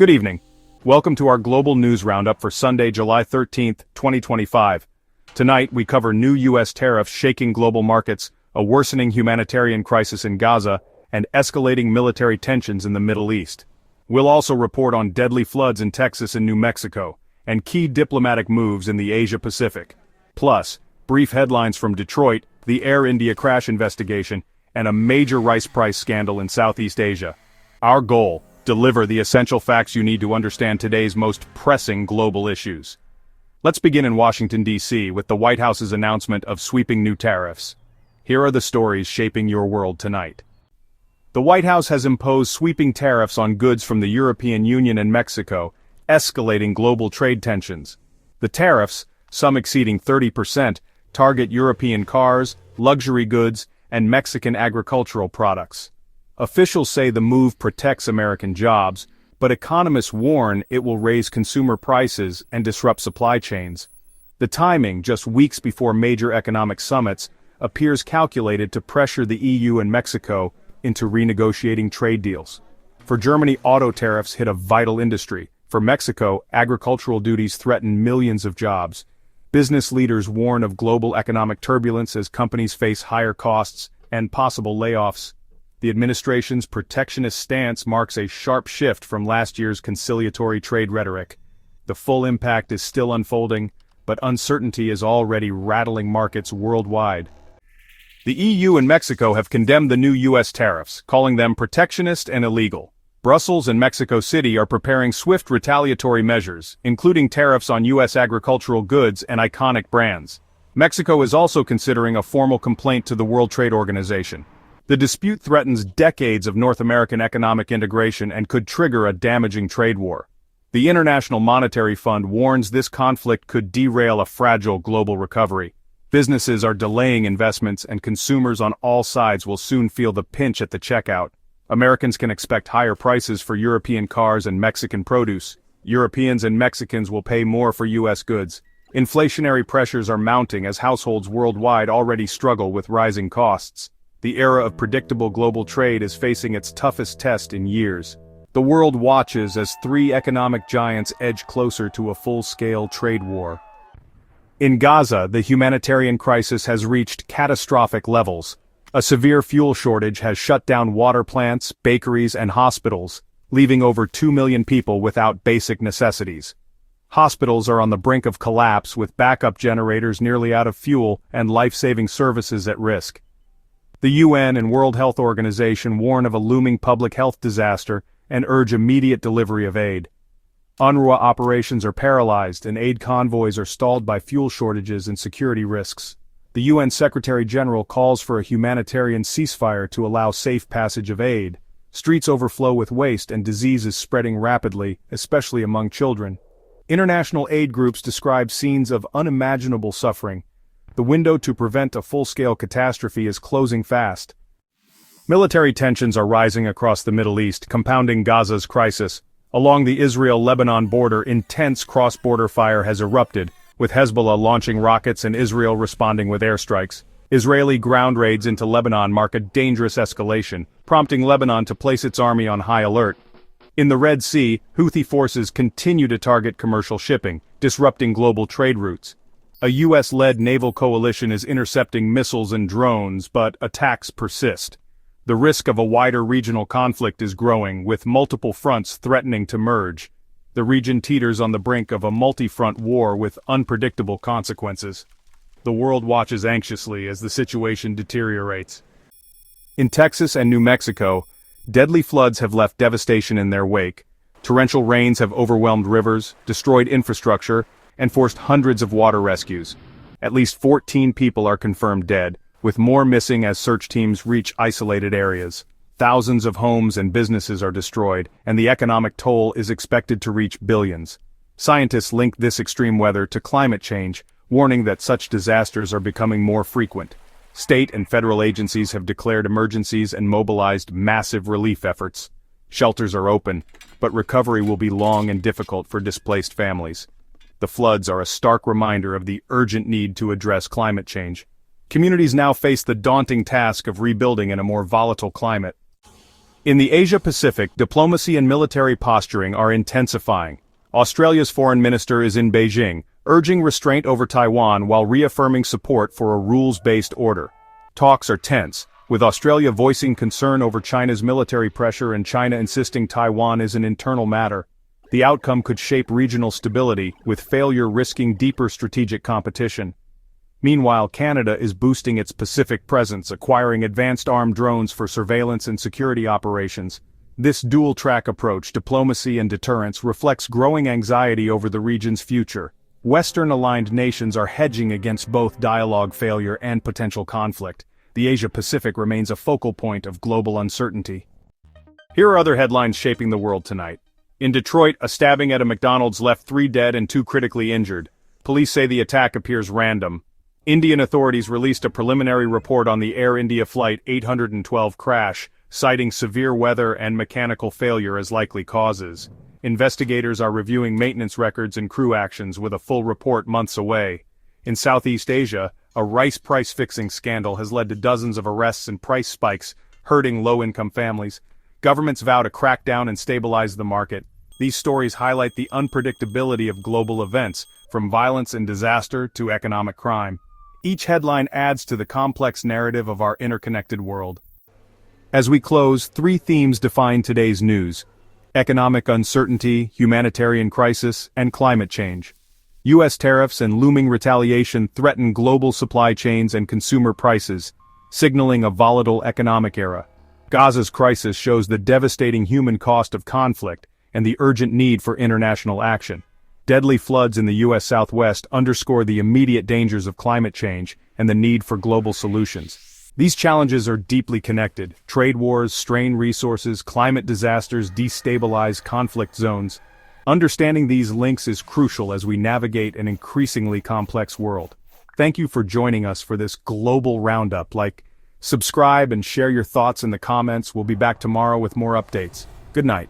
Good evening. Welcome to our global news roundup for Sunday, July 13th, 2025. Tonight, we cover new U.S. tariffs shaking global markets, a worsening humanitarian crisis in Gaza, and escalating military tensions in the Middle East. We'll also report on deadly floods in Texas and New Mexico, and key diplomatic moves in the Asia-Pacific. Plus, brief headlines from Detroit, the Air India crash investigation, and a major rice price scandal in Southeast Asia. Our goal: deliver the essential facts you need to understand today's most pressing global issues. Let's begin in Washington, D.C. with the White House's announcement of sweeping new tariffs. Here are the stories shaping your world tonight. The White House has imposed sweeping tariffs on goods from the European Union and Mexico, escalating global trade tensions. The tariffs, some exceeding 30%, target European cars, luxury goods, and Mexican agricultural products. Officials say the move protects American jobs, but economists warn it will raise consumer prices and disrupt supply chains. The timing, just weeks before major economic summits, appears calculated to pressure the EU and Mexico into renegotiating trade deals. For Germany, auto tariffs hit a vital industry. For Mexico, agricultural duties threaten millions of jobs. Business leaders warn of global economic turbulence as companies face higher costs and possible layoffs. The administration's protectionist stance marks a sharp shift from last year's conciliatory trade rhetoric. The full impact is still unfolding, but uncertainty is already rattling markets worldwide. The EU and Mexico have condemned the new U.S. tariffs, calling them protectionist and illegal. Brussels and Mexico City are preparing swift retaliatory measures, including tariffs on U.S. agricultural goods and iconic brands. Mexico is also considering a formal complaint to the World Trade Organization. The dispute threatens decades of North American economic integration and could trigger a damaging trade war. The International Monetary Fund warns this conflict could derail a fragile global recovery. Businesses are delaying investments, and consumers on all sides will soon feel the pinch at the checkout. Americans can expect higher prices for European cars and Mexican produce. Europeans and Mexicans will pay more for U.S. goods. Inflationary pressures are mounting as households worldwide already struggle with rising costs. The era of predictable global trade is facing its toughest test in years. The world watches as three economic giants edge closer to a full-scale trade war. In Gaza, the humanitarian crisis has reached catastrophic levels. A severe fuel shortage has shut down water plants, bakeries, and hospitals, leaving over 2 million people without basic necessities. Hospitals are on the brink of collapse, with backup generators nearly out of fuel and life-saving services at risk. The UN and World Health Organization warn of a looming public health disaster and urge immediate delivery of aid. UNRWA operations are paralyzed and aid convoys are stalled by fuel shortages and security risks. The UN Secretary-General calls for a humanitarian ceasefire to allow safe passage of aid. Streets overflow with waste and disease is spreading rapidly, especially among children. International aid groups describe scenes of unimaginable suffering. The window to prevent a full-scale catastrophe is closing fast. Military tensions are rising across the Middle East, compounding Gaza's crisis. Along the Israel-Lebanon border, intense cross-border fire has erupted, with Hezbollah launching rockets and Israel responding with airstrikes. Israeli ground raids into Lebanon mark a dangerous escalation, prompting Lebanon to place its army on high alert. In the Red Sea, Houthi forces continue to target commercial shipping, disrupting global trade routes. A U.S.-led naval coalition is intercepting missiles and drones, but attacks persist. The risk of a wider regional conflict is growing, with multiple fronts threatening to merge. The region teeters on the brink of a multi-front war with unpredictable consequences. The world watches anxiously as the situation deteriorates. In Texas and New Mexico, deadly floods have left devastation in their wake. Torrential rains have overwhelmed rivers, destroyed infrastructure, and forced hundreds of water rescues. At least 14 people are confirmed dead, with more missing as search teams reach isolated areas. Thousands of homes and businesses are destroyed, and the economic toll is expected to reach billions. Scientists link this extreme weather to climate change, warning that such disasters are becoming more frequent. State and federal agencies have declared emergencies and mobilized massive relief efforts. Shelters are open, but recovery will be long and difficult for displaced families. The floods are a stark reminder of the urgent need to address climate change. Communities now face the daunting task of rebuilding in a more volatile climate. In the Asia-Pacific, diplomacy and military posturing are intensifying. Australia's foreign minister is in Beijing, urging restraint over Taiwan while reaffirming support for a rules-based order. Talks are tense, with Australia voicing concern over China's military pressure and China insisting Taiwan is an internal matter. The outcome could shape regional stability, with failure risking deeper strategic competition. Meanwhile, Canada is boosting its Pacific presence, acquiring advanced armed drones for surveillance and security operations. This dual-track approach, diplomacy and deterrence, reflects growing anxiety over the region's future. Western-aligned nations are hedging against both dialogue failure and potential conflict. The Asia-Pacific remains a focal point of global uncertainty. Here are other headlines shaping the world tonight. In Detroit, a stabbing at a McDonald's left 3 dead and 2 critically injured. Police say the attack appears random. Indian authorities released a preliminary report on the Air India Flight 812 crash, citing severe weather and mechanical failure as likely causes. Investigators are reviewing maintenance records and crew actions, with a full report months away. In Southeast Asia, a rice price-fixing scandal has led to dozens of arrests and price spikes, hurting low-income families. Governments vow to crack down and stabilize the market. These stories highlight the unpredictability of global events, from violence and disaster to economic crime. Each headline adds to the complex narrative of our interconnected world. As we close, 3 themes define today's news: economic uncertainty, humanitarian crisis, and climate change. U.S. tariffs and looming retaliation threaten global supply chains and consumer prices, signaling a volatile economic era. Gaza's crisis shows the devastating human cost of conflict and the urgent need for international action. Deadly floods in the U.S. Southwest underscore the immediate dangers of climate change and the need for global solutions. These challenges are deeply connected. Trade wars strain resources, climate disasters destabilize conflict zones. Understanding these links is crucial as we navigate an increasingly complex world. Thank you for joining us for this global roundup. Subscribe and share your thoughts in the comments. We'll be back tomorrow with more updates. Good night.